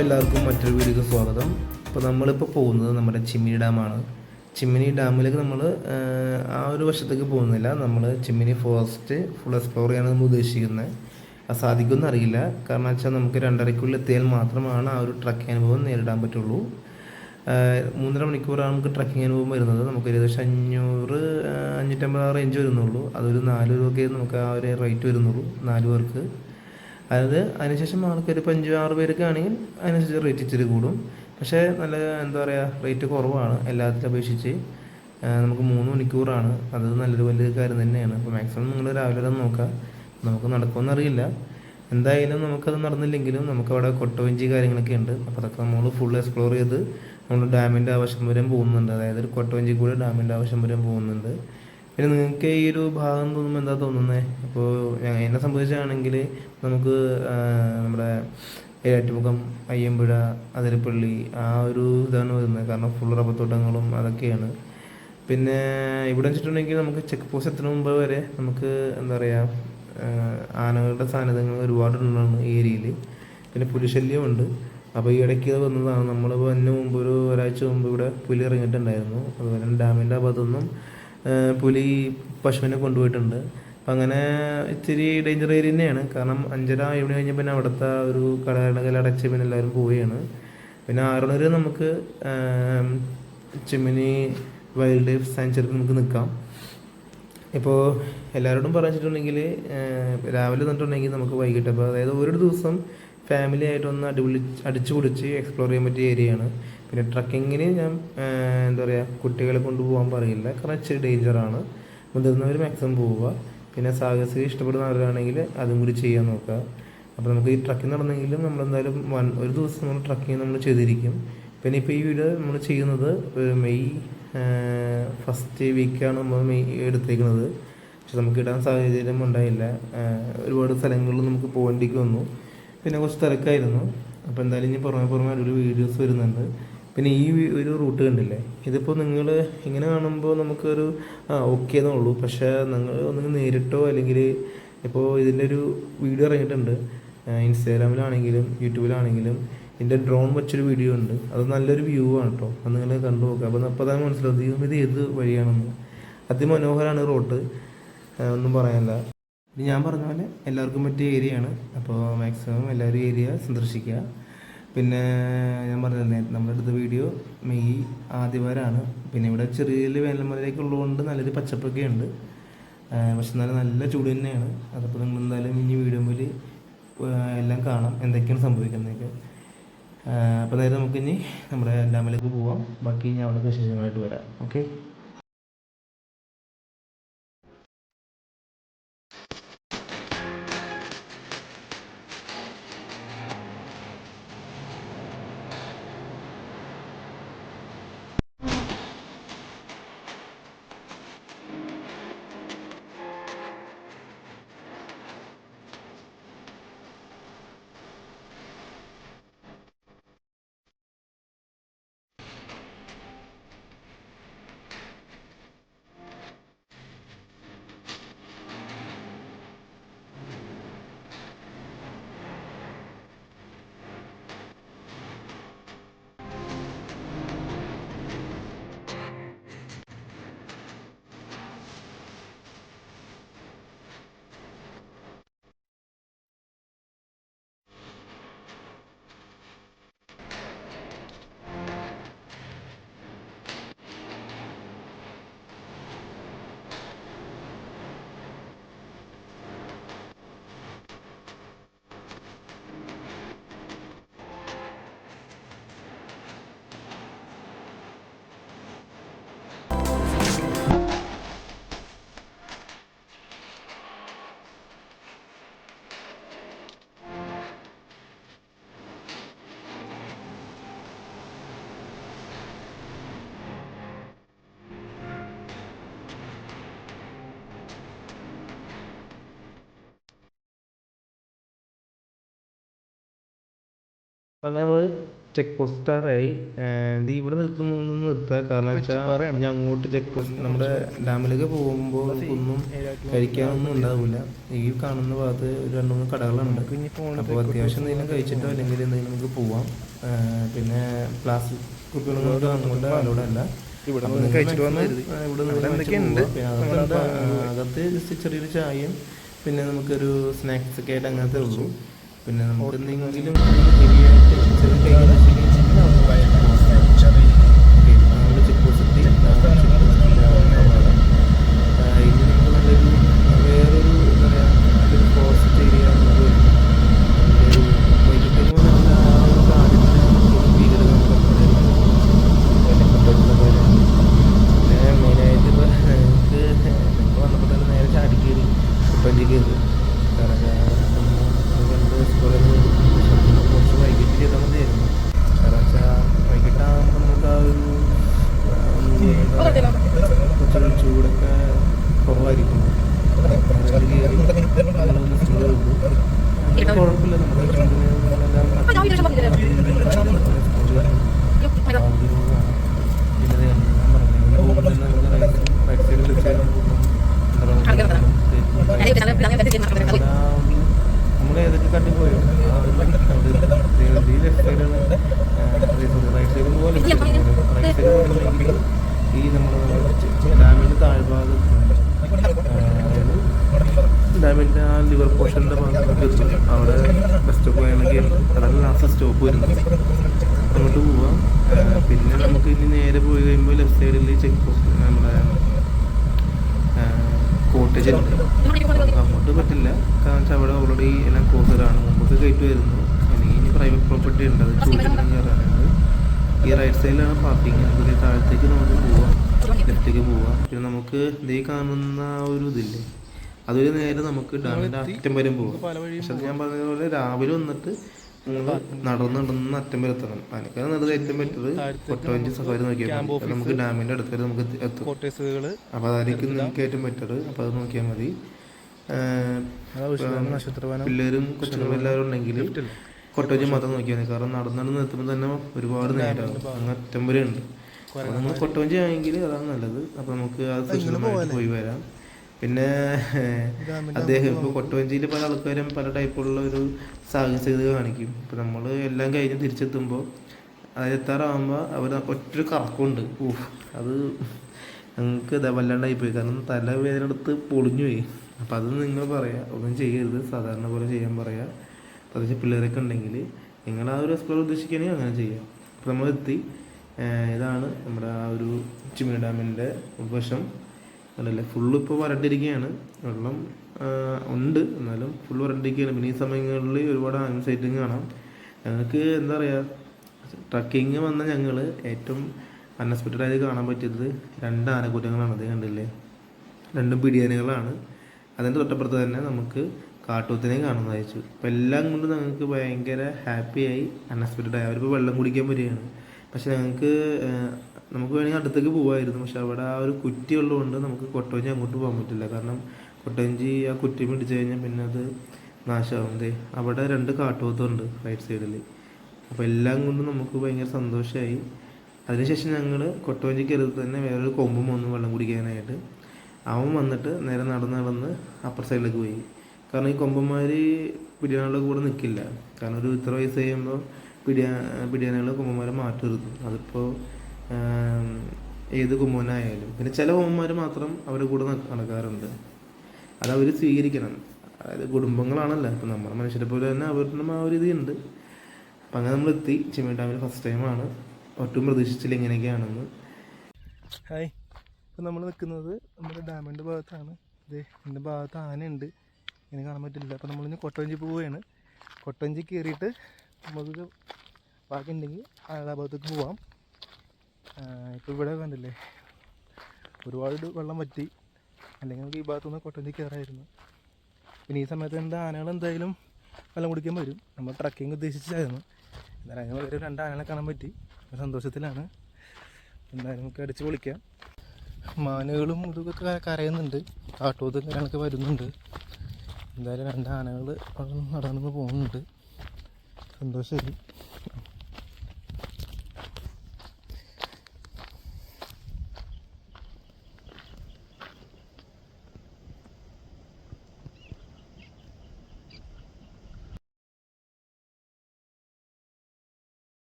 അപ്പോൾ എല്ലാവർക്കും മറ്റൊരു വീഡിയോക്ക് സ്വാഗതം. അപ്പോൾ നമ്മളിപ്പോൾ പോകുന്നത് നമ്മുടെ ചിമ്മിനി ഡാമാണ്. ചിമ്മിനി ഡാമിലേക്ക് നമ്മൾ ആ ഒരു വശത്തേക്ക് പോകുന്നില്ല. നമ്മൾ ചിമ്മിനി ഫോറസ്റ്റ് ഫുൾ എക്സ്പ്ലോർ ചെയ്യാനാണ് നമ്മൾ ഉദ്ദേശിക്കുന്നത്. അത് സാധിക്കുമെന്ന് അറിയില്ല. കാരണം വെച്ചാൽ നമുക്ക് 2:30 എത്തിയാൽ മാത്രമാണ് ആ ഒരു ട്രക്കിംഗ് അനുഭവം നേരിടാൻ പറ്റുള്ളൂ. 3.5 മണിക്കൂറാണ് നമുക്ക് ട്രക്കിംഗ് അനുഭവം വരുന്നത്. നമുക്ക് ഏകദേശം 550 റേഞ്ച് വരുന്നുള്ളൂ. അതൊരു 4 രൂപയ്ക്ക് നമുക്ക് ആ ഒരു റേറ്റ് വരുന്നുള്ളൂ 4 പേർക്ക്. അതിനുശേഷം ആൾക്കാർ ഇപ്പോൾ 5-6 പേരൊക്കെ ആണെങ്കിൽ അതിനനുസരിച്ച് റേറ്റ് ഇച്ചിരി കൂടും. പക്ഷേ നല്ല എന്താ പറയുക, റേറ്റ് കുറവാണ് എല്ലാത്തിലും അപേക്ഷിച്ച്. നമുക്ക് 3 മണിക്കൂറാണ്. അത് നല്ലൊരു വലിയ കാര്യം തന്നെയാണ്. അപ്പോൾ മാക്സിമം നിങ്ങൾ രാവിലെ തന്നെ നോക്കാം. നമുക്ക് നടക്കുമെന്ന് അറിയില്ല. എന്തായാലും നമുക്കത് നടന്നില്ലെങ്കിലും നമുക്കവിടെ കൊട്ടവഞ്ചി കാര്യങ്ങളൊക്കെ ഉണ്ട്. അപ്പോൾ അതൊക്കെ നമ്മൾ ഫുൾ എക്സ്പ്ലോർ ചെയ്ത് നമ്മൾ ഡാമിൻ്റെ ആവശ്യം വരെ പോകുന്നുണ്ട്. അതായത് ഒരു കൊട്ടവഞ്ചി കൂടെ ഡാമിൻ്റെ ആവശ്യം വരെ പോകുന്നുണ്ട്. പിന്നെ നിങ്ങൾക്ക് ഈ ഒരു ഭാഗം തോന്നുമ്പോൾ എന്താ തോന്നുന്നത്? അപ്പോൾ എന്നെ സംബന്ധിച്ചാണെങ്കിൽ നമുക്ക് നമ്മുടെ ഏറ്റുമുഖം, അയ്യമ്പുഴ, അതിരപ്പള്ളി ആ ഒരു ഇതാണ് വരുന്നത്. കാരണം ഫുൾ റബ്ബർ അതൊക്കെയാണ്. പിന്നെ ഇവിടെ വെച്ചിട്ടുണ്ടെങ്കിൽ നമുക്ക് ചെക്ക് പോസ്റ്റ് എത്തുന്ന മുമ്പ് വരെ നമുക്ക് എന്താ പറയുക, ആനകളുടെ സാന്നിധ്യങ്ങൾ ഒരുപാടുണ്ടാണ് ഈ ഏരിയയിൽ. പിന്നെ പുലിശല്യമുണ്ട്. അപ്പോൾ ഈ ഇടയ്ക്ക് വന്നതാണ്. നമ്മളിപ്പോൾ അതിന് മുമ്പ് ഒരാഴ്ച മുമ്പ് ഇവിടെ പുലി ഇറങ്ങിയിട്ടുണ്ടായിരുന്നു. അതുപോലെ ഡാമിൻ്റെ ഭാഗത്തുനിന്നും പുലി പശുവിനെ കൊണ്ടുപോയിട്ടുണ്ട്. അപ്പം അങ്ങനെ ഇച്ചിരി ഡേഞ്ചർ ഏരിയ തന്നെയാണ്. കാരണം 5:30-7 മണി കഴിഞ്ഞാൽ പിന്നെ അവിടുത്തെ ഒരു കടകൾ അടച്ച് പിന്നെ എല്ലാവരും പോവുകയാണ്. പിന്നെ 6 മണി വരെ നമുക്ക് ചിമ്മിനി വൈൽഡ് ലൈഫ് സാങ്ച്വറിയിൽ നമുക്ക് നിൽക്കാം. ഇപ്പോൾ എല്ലാവരോടും പറഞ്ഞിട്ടുണ്ടെങ്കിൽ രാവിലെ നിന്നിട്ടുണ്ടെങ്കിൽ നമുക്ക് വൈകിട്ട്, അപ്പോൾ അതായത് ഒരു ദിവസം ഫാമിലി ആയിട്ടൊന്ന് അടിച്ചു പൊളിച്ച് എക്സ്പ്ലോർ ചെയ്യാൻ പറ്റിയ ഏരിയയാണ്. പിന്നെ ട്രക്കിങ്ങിന് ഞാൻ എന്താ പറയുക, കുട്ടികളെ കൊണ്ടുപോകാൻ പറയില്ല. കാരണം ഇച്ചിരി ഡേഞ്ചറാണ്. മുതിർന്നവർ മാക്സിമം പോവുക. പിന്നെ സാഹസികം ഇഷ്ടപ്പെടുന്നവരാണെങ്കിൽ അതും കൂടി ചെയ്യാൻ നോക്കുക. അപ്പോൾ നമുക്ക് ഈ ട്രക്കിംഗ് നടന്നെങ്കിലും നമ്മളെന്തായാലും ഒരു ദിവസം നമ്മൾ ട്രക്കിങ് നമ്മൾ ചെയ്തിരിക്കും. പിന്നെ ഇപ്പോൾ ഈ വീഡിയോ നമ്മൾ ചെയ്യുന്നത് മെയ് ഫസ്റ്റ് വീക്കാണ് നമ്മൾ എടുത്തേക്കുന്നത്. പക്ഷെ നമുക്ക് ഇടാൻ സാഹചര്യം ഉണ്ടായില്ല. ഒരുപാട് സ്ഥലങ്ങളിൽ നമുക്ക് പോകേണ്ടിക്ക് വന്നു. പിന്നെ കുറച്ച് തിരക്കായിരുന്നു. അപ്പോൾ എന്തായാലും ഇനി പുറമെ ഒരു വീഡിയോസ് വരുന്നുണ്ട്. പിന്നെ ഈ ഒരു റൂട്ട് കണ്ടില്ലേ, ഇതിപ്പോൾ നിങ്ങൾ ഇങ്ങനെ കാണുമ്പോൾ നമുക്കൊരു ഓക്കെ എന്നുള്ളൂ. പക്ഷേ നിങ്ങൾ ഒന്നെങ്കിൽ നേരിട്ടോ അല്ലെങ്കിൽ ഇപ്പോൾ ഇതിൻ്റെ ഒരു വീഡിയോ ഇറങ്ങിയിട്ടുണ്ട് ഇൻസ്റ്റാഗ്രാമിലാണെങ്കിലും യൂട്യൂബിലാണെങ്കിലും. ഇതിൻ്റെ ഡ്രോൺ വെച്ചൊരു വീഡിയോ ഉണ്ട്. അത് നല്ലൊരു വ്യൂ ആണ് കേട്ടോ. അത് നിങ്ങൾ കണ്ടു നോക്കുക. അപ്പോൾ തന്നെ മനസ്സിലാവും ഇത് ഏത് വഴിയാണെന്ന്. അതിമനോഹരമാണ് റോഡ്, ഒന്നും പറയാനില്ല. ഇത് ഞാൻ പറഞ്ഞ പോലെ എല്ലാവർക്കും പറ്റിയ ഏരിയയാണ്. അപ്പോൾ മാക്സിമം എല്ലാവരും ഏരിയ സന്ദർശിക്കുക. പിന്നെ ഞാൻ പറഞ്ഞില്ലേ, നമ്മുടെ അടുത്ത വീഡിയോ മെയ് ആദ്യവാരമാണ്. പിന്നെ ഇവിടെ ചെറിയ വേനൽമലയൊക്കെ ഉള്ളതുകൊണ്ട് നല്ലൊരു പച്ചപ്പൊക്കെ ഉണ്ട്. പക്ഷെ എന്നാലും നല്ല ചൂട് തന്നെയാണ്. അതപ്പോൾ നിങ്ങൾ എന്തായാലും ഇനി വീഡിയോയിൽ എല്ലാം കാണാം എന്തൊക്കെയാണ് സംഭവിക്കുന്നതൊക്കെ. അപ്പോൾ അതായത് നമുക്കിനി നമ്മുടെ ഡാമിലേക്ക് പോവാം. ബാക്കി ഞാൻ അവിടെ വിശേഷമായിട്ട് വരാം. ഓക്കെ. അപ്പോൾ നമ്മൾ ചെക്ക് പോസ്റ്റാറായി. ഇത് ഇവിടെ നിർത്തുക, കാരണം വെച്ചാൽ ഞാൻ അങ്ങോട്ട് ചെക്ക് പോസ്റ്റ് നമ്മുടെ ഡാമിലേക്ക് പോകുമ്പോൾ നമുക്കൊന്നും കഴിക്കാനൊന്നും ഉണ്ടാവില്ല. ഈ കാണുന്ന ഭാഗത്ത് ഒരു 2-3 കടകളുണ്ട്. അപ്പോൾ അത്യാവശ്യം എന്തെങ്കിലും കഴിച്ചിട്ടോ അല്ലെങ്കിൽ എന്തെങ്കിലും നമുക്ക് പോവാം. പിന്നെ പ്ലാസ്റ്റിക് കുപ്പികളൊന്നും നമുക്ക് അങ്ങോട്ട് അലോഡ് അല്ല. ഇവിടെ അകത്ത് ജസ്റ്റ് ചെറിയൊരു ചായയും പിന്നെ നമുക്കൊരു സ്നാക്സ് ഒക്കെ ആയിട്ട് അങ്ങനത്തെ ഉള്ളൂ. പിന്നെ നമുക്ക് എന്തെങ്കിലും ഹെവിയായിട്ട് ചെറിയ ചെക്ക് പോസ്റ്റ് ഇനി നമുക്ക് നല്ലൊരു വേറൊരു എന്താ പറയുക നല്ലൊരു ഫോറസ്റ്റ് ഏരിയ നമുക്ക് വരും. നല്ലൊരു വൈകിട്ടേക്ക് നല്ല ആ ഒരു കാടിൻ്റെ ഭീകരത പിന്നെ മെയിനായിട്ട് ഇപ്പോൾ ഞങ്ങൾക്ക് ഞങ്ങൾ വന്നപ്പോൾ തന്നെ നേരെ ചാടിക്കേറി കുട്ടവഞ്ചി കയറി. കുറച്ച് വൈകിട്ട് ചെയ്താൽ മതിയായിരുന്നു. കാരണം വെച്ചാൽ വൈകിട്ടാകുമ്പോൾ നമുക്ക് ആ ഒരു കുറച്ചൊരു ചൂടൊക്കെ കുറവായിരിക്കും. കയറി നമ്മളൊന്ന് സ്കൂൾ ചെയ്തു. കുഴപ്പമില്ല, നമ്മുടെ ചൂടിന് നമ്മളെല്ലാം പിന്നെ ഞാൻ പറഞ്ഞു റൈറ്റ് സൈഡിൽ തീർച്ചയായിട്ടും നമ്മൾ ഏതൊക്കെ കണ്ടു പോയോ ലെഫ്റ്റ് സൈഡാണ് റൈറ്റ് സൈഡ് പോലെ റൈറ്റ് സൈഡ് പോയിട്ടുണ്ടെങ്കിൽ ഈ നമ്മുടെ ഡാമിൻ്റെ താഴ്ഭാഗത്ത് അതായത് ഡാമിൻ്റെ ആ ലിവർ പോർഷൻ്റെ ഭാഗത്തൊക്കെ എത്തും. അവിടെ ബസ് സ്റ്റോപ്പ് ആണെങ്കിൽ അതാണ് ലാസ്റ്റ് സ്റ്റോപ്പ് വരുന്നത്. അങ്ങോട്ട് പോവാം. പിന്നെ നമുക്ക് ഇനി നേരെ പോയി കഴിയുമ്പോൾ ലെഫ്റ്റ് സൈഡിൽ ചെക്ക് പോസ്റ്റ് നമ്മുടെ കോട്ടേജ് ഉണ്ട്. അങ്ങോട്ട് പറ്റില്ല, കാരണം വെച്ചാൽ അവിടെ ഓൾറെഡി എല്ലാം ക്ലോസറാണ്. മുമ്പൊക്കെ കയറ്റുമായിരുന്നു. എനിക്ക് ഇനി പ്രൈവറ്റ് പ്രോപ്പർട്ടി ഉണ്ട്, അത് ചോദിച്ചിട്ടുണ്ടെങ്കിൽ കയറാനുണ്ട്. ഈ റൈറ്റ് സൈഡിലാണ് പാർക്കിങ്. അതുപോലെ താഴത്തേക്ക് നമുക്ക് പോവാം, ലെഫ്റ്റേക്ക് പോവാം. പിന്നെ നമുക്ക് ഇതേ കാണുന്ന ഒരു ഇതില്ലേ, അതൊരു നേരെ നമുക്ക് ഡാമിൻ്റെ അറ്റം വരെ പോകാം. പക്ഷെ അത് ഞാൻ പറഞ്ഞതുപോലെ രാവിലെ വന്നിട്ട് നിങ്ങൾ നടന്ന് അറ്റം വരെ എത്തണം. അതിനൊക്കെ നല്ലത് ഏറ്റവും ബെറ്റർ കൊട്ടവഞ്ചി സഫാരി നോക്കിയാൽ മതി. നമുക്ക് ഡാമിൻ്റെ അടുത്ത് വരെ നമുക്ക് എത്തും. അപ്പോൾ അതായിരിക്കും നിങ്ങൾക്ക് ഏറ്റവും ബെറ്റർ. അപ്പോൾ അത് നോക്കിയാൽ മതി. പിള്ളേരും കൊച്ചുങ്ങളും എല്ലാവരും ഉണ്ടെങ്കിൽ കൊട്ടവഞ്ചി മാത്രം നോക്കിയാൽ മതി. കാരണം നടന്ന് എത്തുമ്പോൾ തന്നെ ഒരുപാട് നേരമാകും. അങ്ങ് അറ്റം വരെ ഉണ്ട്. അപ്പോൾ നമ്മൾ കൊട്ടവഞ്ചി ആണെങ്കിൽ അതാണ് നല്ലത്. അപ്പോൾ നമുക്ക് അത് സുരക്ഷിതമായിട്ട് പോയി വരാം. പിന്നെ അദ്ദേഹം ഇപ്പോൾ കൊട്ടവഞ്ചിയിൽ പല ആൾക്കാരും പല ടൈപ്പുള്ള ഒരു സാഹസികത കാണിക്കും. ഇപ്പോൾ നമ്മൾ എല്ലാം കഴിഞ്ഞ് തിരിച്ചെത്തുമ്പോൾ അതായത് എത്താറാകുമ്പോൾ അവർ ഒറ്റൊരു കറക്കമുണ്ട്. അത് ഞങ്ങൾക്ക് ഇതാ വല്ലാണ്ടായിപ്പോയി. കാരണം തലവേദന എടുത്ത് പൊളിഞ്ഞു പോയി. അപ്പോൾ അത് നിങ്ങൾ പറയുക, ഒന്നും ചെയ്യരുത്, സാധാരണ പോലെ ചെയ്യാൻ പറയുക. പ്രത്യേകിച്ച് പിള്ളേരൊക്കെ ഉണ്ടെങ്കിൽ നിങ്ങൾ ആ ഒരു എക്സ്പ്ലോർ ഉദ്ദേശിക്കുകയാണെങ്കിൽ അങ്ങനെ ചെയ്യാം. അപ്പോൾ നമ്മൾ എത്തി. ഇതാണ് നമ്മുടെ ആ ഒരു ചിമ്മിനി ഡാമിൻ്റെ ഉൾവശം. അതല്ലേ ഫുള്ള് ഇപ്പോൾ വരണ്ടിരിക്കുകയാണ്. വെള്ളം ഉണ്ട്, എന്നാലും ഫുള്ള് വരണ്ടിരിക്കുകയാണ്. പിന്നെ ഈ സമയങ്ങളിൽ ഒരുപാട് ആനിമൽ സൈറ്റിങ് കാണാം. ഞങ്ങൾക്ക് എന്താ പറയുക, ട്രക്കിങ് വന്ന ഞങ്ങൾ ഏറ്റവും അൺഎക്സ്പെക്റ്റഡായി കാണാൻ പറ്റിയത് 2 ആനക്കൂറ്റങ്ങളാണ്. അത് കണ്ടില്ലേ, 2 പിടിയാനകളാണ്. അതിൻ്റെ തൊട്ടപ്പുറത്ത് തന്നെ നമുക്ക് കാട്ടുപോത്തിനെയും കാണുന്നതായിച്ചു. അപ്പോൾ എല്ലാം കൊണ്ട് ഞങ്ങൾക്ക് ഭയങ്കര ഹാപ്പിയായി, അൺഎക്സ്പെക്റ്റഡായി. അവരിപ്പോൾ വെള്ളം കുടിക്കാൻ വരികയാണ്. പക്ഷെ നമുക്ക് വേണമെങ്കിൽ അടുത്തേക്ക് പോകുമായിരുന്നു. പക്ഷെ അവിടെ ആ ഒരു കുറ്റി ഉള്ളതുകൊണ്ട് നമുക്ക് കൊട്ടവഞ്ചി അങ്ങോട്ട് പോകാൻ പറ്റില്ല. കാരണം കൊട്ടവഞ്ചി ആ കുറ്റി പിടിച്ചു കഴിഞ്ഞാൽ പിന്നെ അത് നാശമാവും. അവിടെ 2 കാട്ടുപോത്തുണ്ട് റൈറ്റ് സൈഡിൽ. അപ്പോൾ എല്ലാം കൊണ്ടും നമുക്ക് ഭയങ്കര സന്തോഷമായി. അതിനുശേഷം ഞങ്ങൾ കൊട്ടവഞ്ചി കയറി തന്നെ വേറൊരു കൊമ്പും വന്നു വെള്ളം കുടിക്കാനായിട്ട്. അവൻ വന്നിട്ട് നേരെ നടന്ന് അപ്പർ സൈഡിലേക്ക് പോയി. കാരണം ഈ കൊമ്പന്മാർ പിടിയാനകളുടെ കൂടെ നിൽക്കില്ല. കാരണം ഒരു ഇത്ര വയസ്സ് കഴിയുമ്പോൾ പിടിയാനകൾ കൊമ്പന്മാരെ മാറ്റി നിർത്തും. അതിപ്പോൾ ഏത് കൊമ്പനായാലും. പിന്നെ ചില കൊമ്പന്മാർ മാത്രം അവരുടെ കൂടെ നടക്കാറുണ്ട്. അതവർ സ്വീകരിക്കണം. അതായത് കുടുംബങ്ങളാണല്ലോ. ഇപ്പം നമ്മുടെ മനുഷ്യരെ പോലെ തന്നെ അവരുടെ ആ ഒരു ഇതുണ്ട്. അപ്പം അങ്ങനെ നമ്മൾ എത്തി. ചിമ്മിനി ഡാമിൽ ഫസ്റ്റ് ടൈമാണ്. ഒട്ടും പ്രതീക്ഷിച്ചില്ല ഇങ്ങനെയൊക്കെയാണെന്ന്. ഹായ്, ഇപ്പം നമ്മൾ നിൽക്കുന്നത് നമ്മുടെ ഡാമിൻ്റെ ഭാഗത്താണ്. എൻ്റെ ഭാഗത്ത് ആനയുണ്ട്, ഇങ്ങനെ കാണാൻ പറ്റില്ല. അപ്പോൾ നമ്മളിന്ന് കൊട്ടവഞ്ചി പോവുകയാണ്. കൊട്ടവഞ്ചി കയറിയിട്ട് നമുക്ക് ബാക്കി ഉണ്ടെങ്കിൽ ആ ഭാഗത്തേക്ക് പോവാം. ഇപ്പോൾ ഇവിടെ കണ്ടില്ലേ ഒരുപാട് വെള്ളം വറ്റി. അല്ലെങ്കിൽ നമുക്ക് ഈ ഭാഗത്തുനിന്ന് കൊട്ടവഞ്ചി കയറായിരുന്നു. പിന്നെ ഈ സമയത്ത് രണ്ട് ആനകൾ എന്തായാലും വെള്ളം കുടിക്കാൻ വരും. നമ്മൾ ട്രക്കിങ് ഉദ്ദേശിച്ചായിരുന്നു. എന്തായാലും അങ്ങനെ ഒരു 2 ആനകളെ കാണാൻ പറ്റി. സന്തോഷത്തിലാണ്. എന്തായാലും നമുക്ക് അടിച്ച് പൊളിക്കാം. മാനുകളും ഇതൊക്കെ കരയുന്നുണ്ട്. കാട്ടുപോത്തും കാര്യങ്ങളൊക്കെ വരുന്നുണ്ട്. എന്തായാലും 2 ആനകൾ നടന്നു പോകുന്നുണ്ട്. സന്തോഷമായി.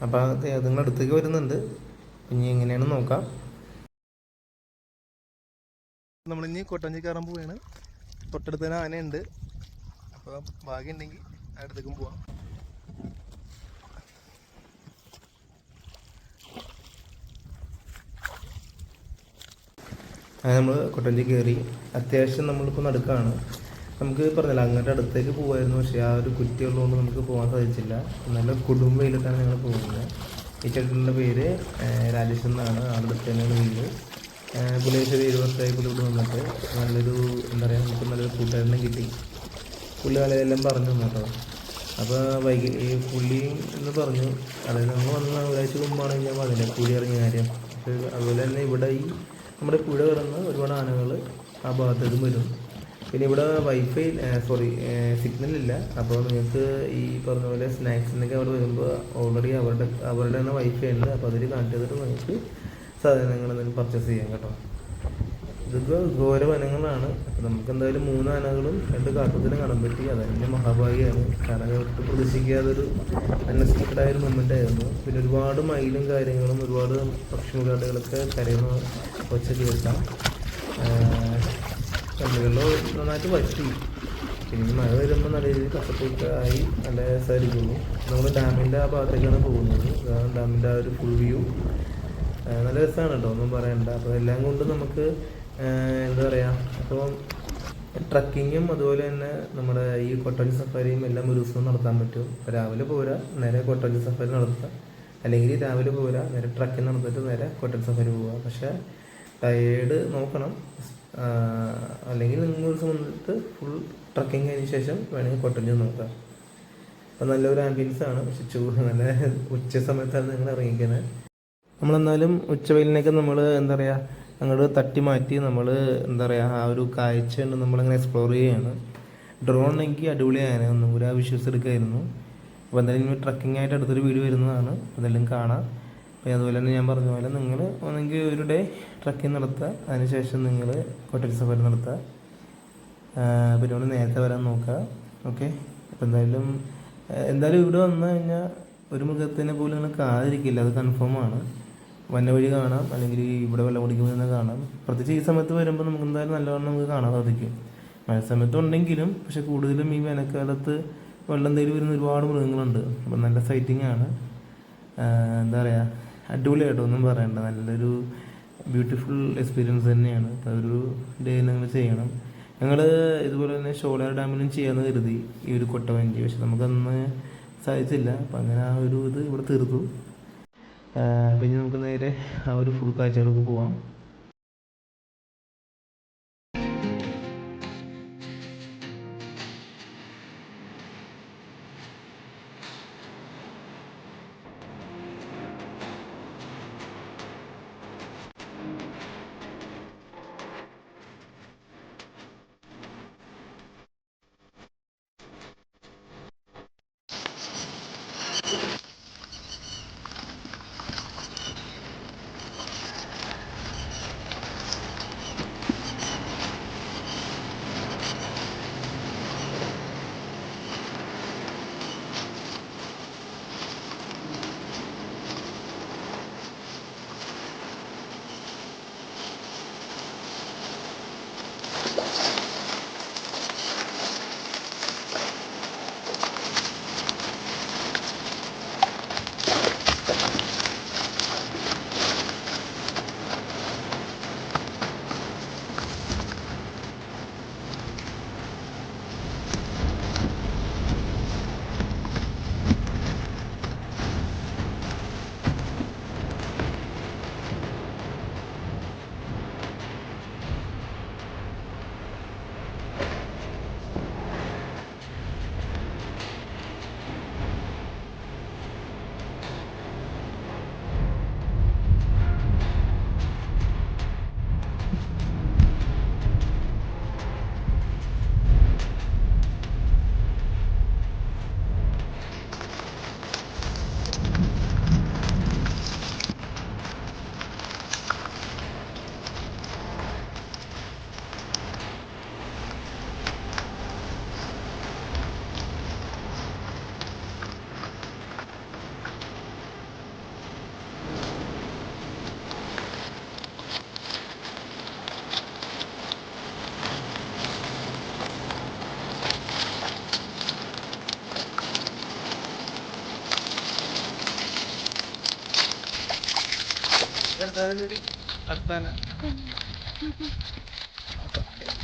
അപ്പോൾ അതുങ്ങൾ അടുത്തേക്ക് വരുന്നുണ്ട്. ഇനി എങ്ങനെയാണ് നോക്കാം. നമ്മളിനി കൊട്ടവഞ്ചി കയറാൻ പോവുകയാണ്. തൊട്ടടുത്ത് തന്നെ ആനയുണ്ട്. അപ്പോൾ ഭാഗ്യം ഉണ്ടെങ്കിൽ അടുത്തേക്കും പോവാം. അങ്ങനെ നമ്മൾ കൊട്ടവഞ്ചി കയറി. അത്യാവശ്യം നമ്മളിപ്പോൾ നടുക്കാണ്. നമുക്ക് പറഞ്ഞില്ല അങ്ങോട്ട് അടുത്തേക്ക് പോകുമായിരുന്നു, പക്ഷേ ആ ഒരു കുറ്റി ഉള്ളതുകൊണ്ട് നമുക്ക് പോകാൻ സാധിച്ചില്ല. നല്ല കുടുംബയിലിട്ടാണ് ഞങ്ങൾ പോകുന്നത്. ഈ ചേട്ടൻ്റെ പേര് രാജേഷ് എന്നാണ്. ആളുടെ അടുത്ത് തന്നെയാണ് വീട്. പുള്ളിയേശ്വരി 7 വർഷമായി പുള്ളി ഇവിടെ വന്നിട്ട് നല്ലൊരു എന്താ പറയുക, നമുക്ക് നല്ലൊരു കൂട്ടുകാരനെ കിട്ടി. പുള്ളി കളയെല്ലാം പറഞ്ഞു കേട്ടോ. അപ്പോൾ ഈ പുള്ളി എന്ന് പറഞ്ഞു, അതായത് നമ്മൾ വന്ന ഒരാഴ്ച മുമ്പാണ് ഞാൻ പറഞ്ഞില്ല പുലി ഇറങ്ങിയ കാര്യം. അതുപോലെ തന്നെ ഇവിടെ ഈ നമ്മുടെ പുഴ കിടന്ന് ഒരുപാട് ആനകൾ ആ ഭാഗത്തേക്കും വരും. പിന്നെ ഇവിടെ സിഗ്നലില്ല. അപ്പോൾ നിങ്ങൾക്ക് ഈ പറഞ്ഞ പോലെ സ്നാക്സിനൊക്കെ അവിടെ വരുമ്പോൾ ഓൾറെഡി അവരുടെ തന്നെ വൈഫൈ ഉണ്ട്. അപ്പോൾ അതിൽ കണക്ട് ചെയ്തിട്ട് നിങ്ങൾക്ക് സാധനങ്ങൾ എന്തെങ്കിലും പർച്ചേസ് ചെയ്യാം കേട്ടോ. ഇതൊക്കെ ഘോര വനങ്ങളാണ്. അപ്പോൾ നമുക്ക് എന്തായാലും 3 ആനകളും 2 കാട്ടുതീനെ കാണാൻ പറ്റി. അതെന്നെ മഹാഭാഗ്യമാണ്. കാരണം ഒട്ടും പ്രതീക്ഷിക്കാതൊരു അൺഎക്സ്പെക്റ്റഡ് ഒരു മൊമെൻ്റ് ആയിരുന്നു. പിന്നെ ഒരുപാട് മയിലും കാര്യങ്ങളും ഒരുപാട് പക്ഷിമൃഗാദികളൊക്കെ കരയുന്ന ഒച്ച കേൾക്കാം. കണ്ണുകളിലോ നന്നായിട്ട് പറ്റി. പിന്നെ മഴ വരുമ്പോൾ നല്ല രീതിയിൽ കസപ്പൊക്കെ ആയി നല്ല രസമായിരിക്കുള്ളൂ. നമ്മൾ ഡാമിൻ്റെ ആ ഭാഗത്തേക്കാണ് പോകുന്നത്. ഡാമിൻ്റെ ആ ഒരു ഫുൾ വ്യൂ നല്ല രസമാണ് കേട്ടോ, ഒന്നും പറയണ്ട. അപ്പോൾ എല്ലാം കൊണ്ടും നമുക്ക് എന്താ പറയുക, അപ്പോൾ ട്രക്കിങ്ങും അതുപോലെ തന്നെ നമ്മുടെ ഈ കൊട്ടവഞ്ചി സഫാരിയും എല്ലാം ഒരു ദിവസം നടത്താൻ പറ്റും. രാവിലെ പോരാ നേരെ കൊട്ടവഞ്ചി സഫാരി നടത്തുക, അല്ലെങ്കിൽ രാവിലെ പോരാ നേരെ ട്രക്കിങ് നടത്തിയിട്ട് നേരെ കൊട്ടവഞ്ചി സഫാരി പോവുക. പക്ഷേ ടയേർഡ് നോക്കണം. അല്ലെങ്കിൽ നിങ്ങൾ ഒരു ദിവസം വന്നിട്ട് ഫുൾ ട്രക്കിങ് കഴിഞ്ഞ ശേഷം വേണമെങ്കിൽ കൊട്ടവഞ്ചി നോക്കാം. അപ്പോൾ നല്ലൊരു ആംബിയൻസ് ആണ്. പക്ഷെ നല്ല ഉച്ച സമയത്താണ് നിങ്ങൾ ഇറങ്ങിക്കുന്നത്. നമ്മളെന്നാലും ഉച്ചവെയിലിനൊക്കെ നമ്മൾ എന്താ പറയുക അങ്ങോട്ട് തട്ടി മാറ്റി നമ്മൾ എന്താ പറയുക ആ ഒരു കാഴ്ച കൊണ്ട് നമ്മളിങ്ങനെ എക്സ്പ്ലോർ ചെയ്യുകയാണ്. ഡ്രോൺ എനിക്ക് അടിപൊളിയായിരുന്നു, ഒന്നും കൂടി വിശ്വസിച്ചെടുക്കായിരുന്നു. അപ്പോൾ എന്തായാലും ട്രക്കിംഗ് ആയിട്ട് അടുത്തൊരു വീഡിയോ വരുന്നതാണ്. അതെല്ലാം കാണാം. അപ്പോൾ അതുപോലെ തന്നെ ഞാൻ പറഞ്ഞ പോലെ നിങ്ങൾ ഒന്നെങ്കിൽ ഒരു ഡേ ട്രക്കിംഗ് നടത്തുക, അതിനുശേഷം നിങ്ങൾ കൊട്ടവഞ്ചി സഫാരി നടത്തുക. പിന്നെ നമ്മൾ നേരത്തെ വരാൻ നോക്കുക. ഓക്കെ. അപ്പോൾ എന്തായാലും ഇവിടെ വന്നു കഴിഞ്ഞാൽ ഒരു മൃഗത്തിനെ പോലും നിങ്ങൾ കാതിരിക്കില്ല, അത് കൺഫേമാണ്. വന്യവഴി കാണാം, അല്ലെങ്കിൽ ഇവിടെ വെള്ളം കുടിക്കുന്നത് കാണാം. പ്രത്യേകിച്ച് ഈ സമയത്ത് വരുമ്പോൾ നമുക്ക് എന്തായാലും നല്ലവണ്ണം നമുക്ക് കാണാൻ സാധിക്കും. മഴ സമയത്ത് ഉണ്ടെങ്കിലും പക്ഷെ കൂടുതലും ഈ വേനൽക്കാലത്ത് വെള്ളം തേടി വരുന്ന ഒരുപാട് മൃഗങ്ങളുണ്ട്. അപ്പം നല്ല സൈറ്റിംഗ് ആണ്. എന്താ പറയുക, അടിപൊളിയായിട്ടോ, ഒന്നും പറയണ്ട. നല്ലൊരു ബ്യൂട്ടിഫുൾ എക്സ്പീരിയൻസ് തന്നെയാണ്. അപ്പോൾ ഒരു ഡേ നിങ്ങൾ ചെയ്യണം. ഞങ്ങൾ ഇതുപോലെ തന്നെ ഷോളയാർ ഡാമിലും ചെയ്യാമെന്ന് കരുതി ഈ ഒരു കൊട്ടവഞ്ചി, പക്ഷെ നമുക്കന്ന് സാധിച്ചില്ല. അപ്പം അങ്ങനെ ആ ഒരു ഇത് ഇവിടെ തീർത്തു. പിന്നെ നമുക്ക് നേരെ ആ ഒരു ഫുൾ കാഴ്ചകൾക്ക് പോവാം.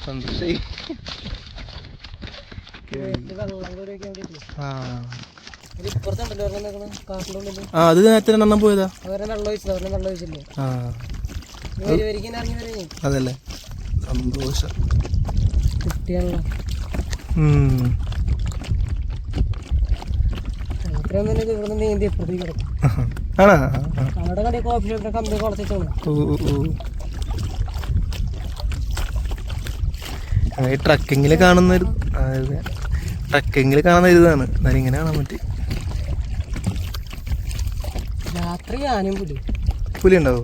സന്തോഷായി. ആ അത് നേരത്തെ രണ്ടെണ്ണം പോയതാ. ആ അതല്ലേ സന്തോഷം. ആണോ? ഈ ട്രക്കിങ്ങിൽ കാണുന്ന ഒരു ട്രക്കിങ്ങിൽ കാണുന്ന ഇതാണ്. എന്നാലും ഇങ്ങനെ കാണാൻ പറ്റി. രാത്രി ഞാനും പുലി പുലി ഉണ്ടാവോ?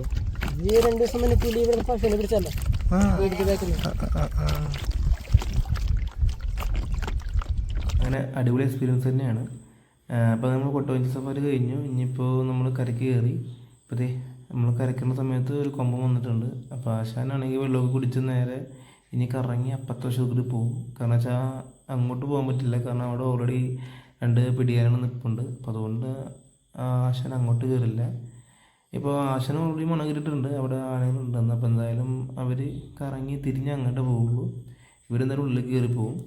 ഈ 2 ദിവസം മുന്നേ പുലി ഇവിടെ പശുവിനെ പിടിച്ചല്ലോ. അങ്ങനെ അടിപൊളി എക്സ്പീരിയൻസ് തന്നെയാണ്. അപ്പോൾ നമ്മൾ കൊട്ടവഞ്ചി സഫാരി കഴിഞ്ഞു. ഇനിയിപ്പോൾ നമ്മൾ കരയ്ക്ക് കയറി. ഇപ്പോൾ ദേ നമ്മൾ കരയ്ക്കുന്ന സമയത്ത് ഒരു കൊമ്പൻ വന്നിട്ടുണ്ട്. അപ്പോൾ ആശാനാണെങ്കിൽ വെള്ളമൊക്കെ കുടിച്ച് നേരെ ഇനി കറങ്ങി അപ്പുറത്തെ വശത്ത് പോകും. കാരണം വെച്ചാൽ അങ്ങോട്ട് പോകാൻ പറ്റില്ല. കാരണം അവിടെ ഓൾറെഡി 2 പിടിയാനാണ് നിൽപ്പുണ്ട്. അപ്പോൾ അതുകൊണ്ട് ആശാൻ അങ്ങോട്ട് കയറില്ല. ഇപ്പോൾ ആശാൻ ഓൾറെഡി മണം കയറിയിട്ടുണ്ട്. അവിടെ ആനകളുണ്ടെന്ന്. അപ്പോൾ എന്തായാലും അവർ കറങ്ങി തിരിഞ്ഞ് അങ്ങോട്ട് പോകുള്ളൂ. ഇവരെന്തായാലും ഉള്ളിൽ കയറി പോകും.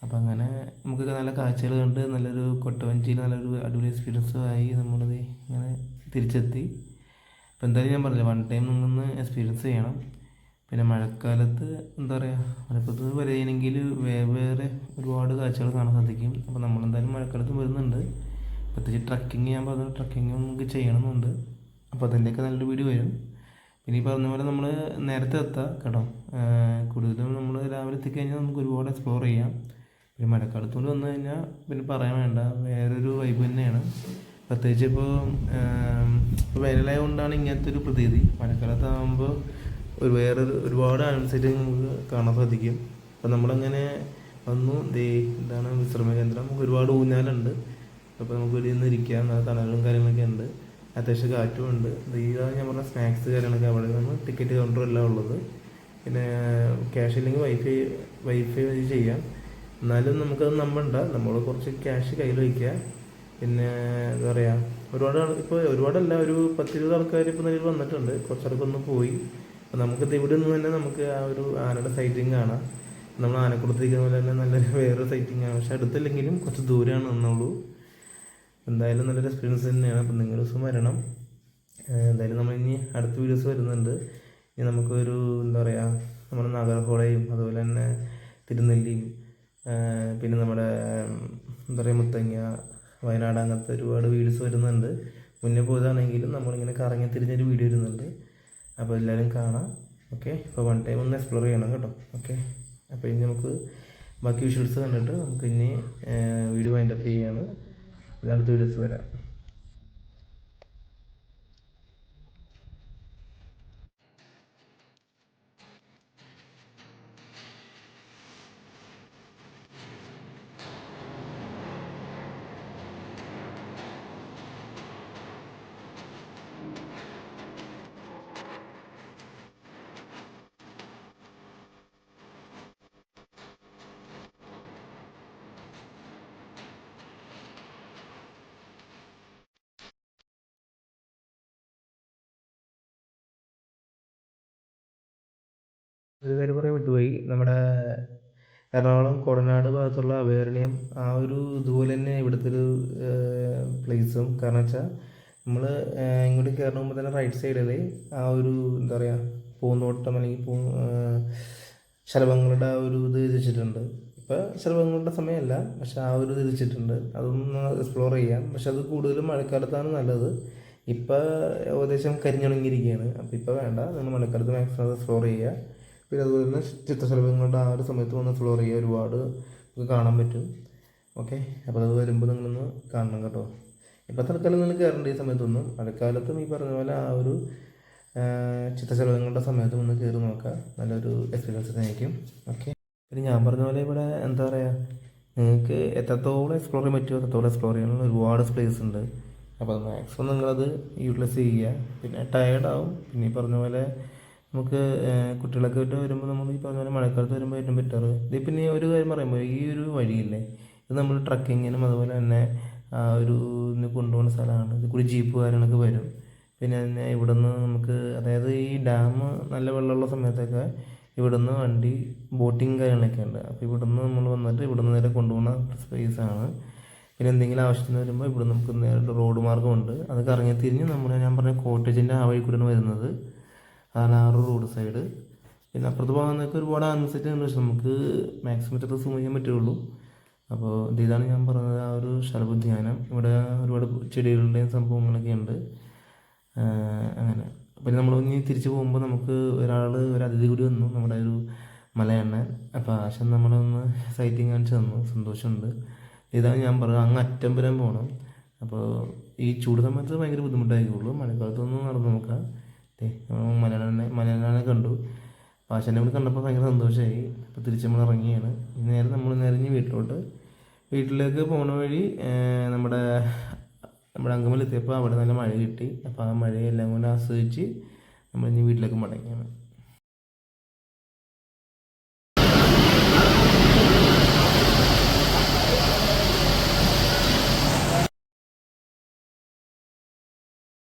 അപ്പോൾ അങ്ങനെ നമുക്കൊക്കെ നല്ല കാഴ്ചകൾ കണ്ട് നല്ലൊരു കൊട്ടവഞ്ചിയിൽ നല്ലൊരു അടിപൊളി എക്സ്പീരിയൻസ് ആയി നമ്മളത് ഇങ്ങനെ തിരിച്ചെത്തി. അപ്പോൾ എന്തായാലും ഞാൻ പറഞ്ഞില്ല, 1 ടൈം നിങ്ങളൊന്ന് എക്സ്പീരിയൻസ് ചെയ്യണം. പിന്നെ മഴക്കാലത്ത് എന്താ പറയുക, മലപ്പുറത്ത് വരികയാണെങ്കിൽ വേറെ ഒരുപാട് കാഴ്ചകൾ കാണാൻ സാധിക്കും. അപ്പോൾ നമ്മളെന്തായാലും മഴക്കാലത്ത് വരുന്നുണ്ട്. പ്രത്യേകിച്ച് ട്രക്കിങ് ഞാൻ പറഞ്ഞ ട്രക്കിങ് നമുക്ക് ചെയ്യണമെന്നുണ്ട്. അപ്പോൾ അതിൻ്റെയൊക്കെ നല്ലൊരു വീഡിയോ വരും. പിന്നെ ഈ പറഞ്ഞ പോലെ നമ്മൾ നേരത്തെ എത്താം കേട്ടോ. കൂടുതലും നമ്മൾ രാവിലെ എത്തിക്കഴിഞ്ഞാൽ നമുക്ക് ഒരുപാട് എക്സ്പ്ലോർ ചെയ്യാം. പിന്നെ മഴക്കാലത്തോട് വന്നു കഴിഞ്ഞാൽ പിന്നെ പറയാൻ വേണ്ട, വേറൊരു വൈബ് തന്നെയാണ്. പ്രത്യേകിച്ച് ഇപ്പോൾ വേനലായത് കൊണ്ടാണ് ഇങ്ങനത്തെ ഒരു പ്രതീതി. മഴക്കാലത്താകുമ്പോൾ ഒരുപാട് ആനിമൽസായിട്ട് നമുക്ക് കാണാൻ സാധിക്കും. അപ്പോൾ നമ്മളങ്ങനെ വന്നു. എന്താണ് വിശ്രമ കേന്ദ്രം. നമുക്ക് ഒരുപാട് ഊഞ്ഞാലുണ്ട്. അപ്പോൾ നമുക്ക് ഇവിടെ നിന്ന് ഇരിക്കാം. നല്ല തണലും കാര്യങ്ങളൊക്കെ ഉണ്ട്. അത്യാവശ്യം കാറ്റും ഉണ്ട്. ഇതാണ് ഞാൻ പറഞ്ഞ സ്നാക്സ് കാര്യങ്ങളൊക്കെ അവിടെ നിന്ന് ടിക്കറ്റ് കൗണ്ടർ എല്ലാം ഉള്ളത്. പിന്നെ ക്യാഷ് ഇല്ലെങ്കിൽ വൈഫൈ വഴി ചെയ്യാം. എന്നാലും നമുക്കത് നമ്പണ്ട. നമ്മൾ കുറച്ച് ക്യാഷ് കയ്യിൽ വയ്ക്കുക. പിന്നെ എന്താ പറയുക, ഒരുപാടല്ല, ഒരു 10-20 ആൾക്കാർ ഇപ്പോൾ നിലവിൽ വന്നിട്ടുണ്ട്. കുറച്ചടക്കൊന്ന് പോയി. അപ്പോൾ നമുക്കിത് ഇവിടെ നിന്ന് തന്നെ നമുക്ക് ആ ഒരു ആനയുടെ സൈറ്റിങ് കാണാം. നമ്മൾ ആനക്കുളത്തിരിക്കുന്ന പോലെ തന്നെ നല്ലൊരു വേറൊരു സൈറ്റിങ് ആണ്. പക്ഷെ അടുത്തില്ലെങ്കിലും കുറച്ച് ദൂരമാണ് എന്നുള്ളൂ. എന്തായാലും നല്ലൊരു എക്സ്പീരിയൻസ് തന്നെയാണ്. അപ്പം നിങ്ങൾ ദിവസം വരണം. എന്തായാലും നമ്മൾ ഇനി അടുത്ത വീഡിയോസ് വരുന്നുണ്ട്. ഇനി നമുക്കൊരു എന്താ പറയുക, നമ്മുടെ നാഗർഹോളയും അതുപോലെ തന്നെ തിരുനെല്ലിയും പിന്നെ നമ്മുടെ എന്താ പറയുക മുത്തങ്ങ, വയനാട്, അങ്ങനത്തെ ഒരുപാട് വീഡിയോസ് വരുന്നുണ്ട്. മുന്നേ പോയതാണെങ്കിലും നമ്മളിങ്ങനെ കറങ്ങി തിരിഞ്ഞൊരു വീഡിയോ വരുന്നുണ്ട്. അപ്പോൾ എല്ലാവരും കാണാം. ഓക്കെ, ഇപ്പോൾ 1 ടൈം ഒന്ന് എക്സ്പ്ലോർ ചെയ്യണം കേട്ടോ. ഓക്കെ, അപ്പോൾ ഇനി നമുക്ക് ബാക്കി വിഷ്വൽസ് കണ്ടിട്ട് നമുക്ക് ഇനി വീഡിയോ വൈൻഡപ്പ് ചെയ്യാണ്. അടുത്ത വീഡിയോസ് വരാം. ഒരു കാര്യം പറയാൻ വിട്ടുപോയി. നമ്മുടെ എറണാകുളം കോടനാട് ഭാഗത്തുള്ള അഭയാരണ്യം ആ ഒരു ഇതുപോലെ തന്നെ ഇവിടുത്തെ ഒരു പ്ലേസും. കാരണം വെച്ചാൽ നമ്മൾ ഇങ്ങോട്ട് കയറുന്ന മുമ്പ് തന്നെ റൈറ്റ് സൈഡിൽ ആ ഒരു എന്താ പറയുക പൂന്തോട്ടം അല്ലെങ്കിൽ ശലഭങ്ങളുടെ ആ ഒരു ഇത് വിധിച്ചിട്ടുണ്ട്. ഇപ്പോൾ ശലഭങ്ങളുടെ സമയമല്ല, പക്ഷെ ആ ഒരു ഇത് വിധിച്ചിട്ടുണ്ട്. അതൊന്ന് എക്സ്പ്ലോർ ചെയ്യാം. പക്ഷെ അത് കൂടുതലും മഴക്കാലത്താണ് നല്ലത്. ഇപ്പോൾ ഏകദേശം കരിഞ്ഞുണങ്ങിയിരിക്കുകയാണ്. അപ്പോൾ ഇപ്പോൾ വേണ്ട, നിങ്ങൾ മഴക്കാലത്ത് മാക്സിമം എക്സ്പ്ലോർ ചെയ്യുക. പിന്നെ അതുപോലെ തന്നെ ചിത്രശലഭങ്ങളുടെ ആ ഒരു സമയത്ത് വന്ന് എക്സ്പ്ലോർ ചെയ്യുക. ഒരുപാട് നമുക്ക് കാണാൻ പറ്റും. ഓക്കെ, അപ്പോൾ അത് വരുമ്പോൾ നിങ്ങളൊന്ന് കാണണം കേട്ടോ. ഇപ്പോൾ തൽക്കാലം നിങ്ങൾ കയറേണ്ട ഈ സമയത്തൊന്നും. മഴക്കാലത്തും ഈ പറഞ്ഞ പോലെ ആ ഒരു ചിത്രശലഭങ്ങളുടെ സമയത്തും ഒന്ന് കയറി നോക്കുക. നല്ലൊരു എക്സ്പീരിയൻസ് ആയിരിക്കും. ഓക്കെ, പിന്നെ ഞാൻ പറഞ്ഞ പോലെ ഇവിടെ എന്താ പറയുക, നിങ്ങൾക്ക് എത്രത്തോളം എക്സ്പ്ലോർ ചെയ്യാൻ പറ്റുമോ അത്രത്തോളം എക്സ്പ്ലോർ ചെയ്യാനുള്ള ഒരുപാട് പ്ലേസ് ഉണ്ട്. അപ്പോൾ അത് മാക്സിമം നിങ്ങളത് യൂട്ടിലൈസ് ചെയ്യുക. പിന്നെ ടയേർഡാവും. പിന്നെ ഈ പറഞ്ഞ പോലെ നമുക്ക് കുട്ടികളൊക്കെ ആയിട്ട് വരുമ്പോൾ നമ്മൾ ഈ പറഞ്ഞ പോലെ മഴക്കാലത്ത് വരുമ്പോൾ ഏറ്റവും ബെറ്റർ ഇത്. പിന്നെ ഒരു കാര്യം പറയുമ്പോൾ ഈ ഒരു വഴിയില്ലേ, ഇത് നമ്മൾ ട്രക്കിങ്ങിനും അതുപോലെ തന്നെ ആ ഒരു കൊണ്ടുപോകുന്ന സ്ഥലമാണ്. ഇത് കൂടി ജീപ്പ് കാര്യങ്ങളൊക്കെ വരും. പിന്നെ തന്നെ ഇവിടുന്ന് നമുക്ക് അതായത് ഈ ഡാം നല്ല വെള്ളമുള്ള സമയത്തൊക്കെ ഇവിടുന്ന് വണ്ടി ബോട്ടിങ് കാര്യങ്ങളൊക്കെ ഉണ്ട്. അപ്പോൾ ഇവിടുന്ന് നമ്മൾ വന്നിട്ട് ഇവിടുന്ന് നേരെ കൊണ്ടുപോകുന്ന സ്പേസാണ്. പിന്നെ എന്തെങ്കിലും ആവശ്യത്തിന് വരുമ്പോൾ ഇവിടെ നമുക്ക് നേരിട്ട് റോഡ് മാർഗ്ഗമുണ്ട്. അത് കറങ്ങി തിരിഞ്ഞ് ഞാൻ പറഞ്ഞ കോട്ടേജിൻ്റെ ആ വഴി കൂടെയാണ് വരുന്നത്. അതാണ് ആ ഒരു റോഡ് സൈഡ്. പിന്നെ അപ്പുറത്ത് പോകുന്നതൊക്കെ ഒരുപാട് ആൻസൈറ്റ് ഉണ്ട്, പക്ഷെ നമുക്ക് മാക്സിമം ഇത്ര സൂം ചെയ്യാൻ പറ്റുള്ളൂ. അപ്പോൾ ഇതാണ് ഞാൻ പറഞ്ഞത് ആ ഒരു ശലഭോദ്യാനം. ഇവിടെ ഒരുപാട് ചെടികളുടെയും സംഭവങ്ങളൊക്കെ ഉണ്ട്. അങ്ങനെ പിന്നെ നമ്മൾ ഇനി തിരിച്ച് പോകുമ്പോൾ നമുക്ക് ഒരു അതിഥി കൂടി വന്നു, നമ്മുടെ ഒരു മലയണ്ണൻ. അപ്പോൾ ആശം നമ്മളൊന്ന് സൈറ്റിങ് കാണിച്ച് തന്നു, സന്തോഷമുണ്ട്. ഇതാണ് ഞാൻ പറഞ്ഞത്, അങ്ങ് അറ്റം വരെ പോകണം. അപ്പോൾ ഈ ചൂട് സമയത്ത് ഭയങ്കര ബുദ്ധിമുട്ടായിരിക്കുള്ളൂ, മഴക്കാലത്തൊന്നും നടന്നു നോക്കാം. മലയാളനെ കണ്ടു. പാശനെ കൂടി കണ്ടപ്പോൾ ഭയങ്കര സന്തോഷമായി. അപ്പോൾ തിരിച്ച് നമ്മൾ ഇറങ്ങിയാണ്. നമ്മൾ നേരെ വീട്ടിലേക്ക് പോകുന്ന വഴി നമ്മുടെ അങ്കമലെത്തിയപ്പോൾ അവിടെ നല്ല മഴ കിട്ടി. അപ്പോൾ ആ മഴയെല്ലാം കൊണ്ട് ആസ്വദിച്ച് നമ്മൾ ഇനി വീട്ടിലേക്ക് മടങ്ങിയാണ്.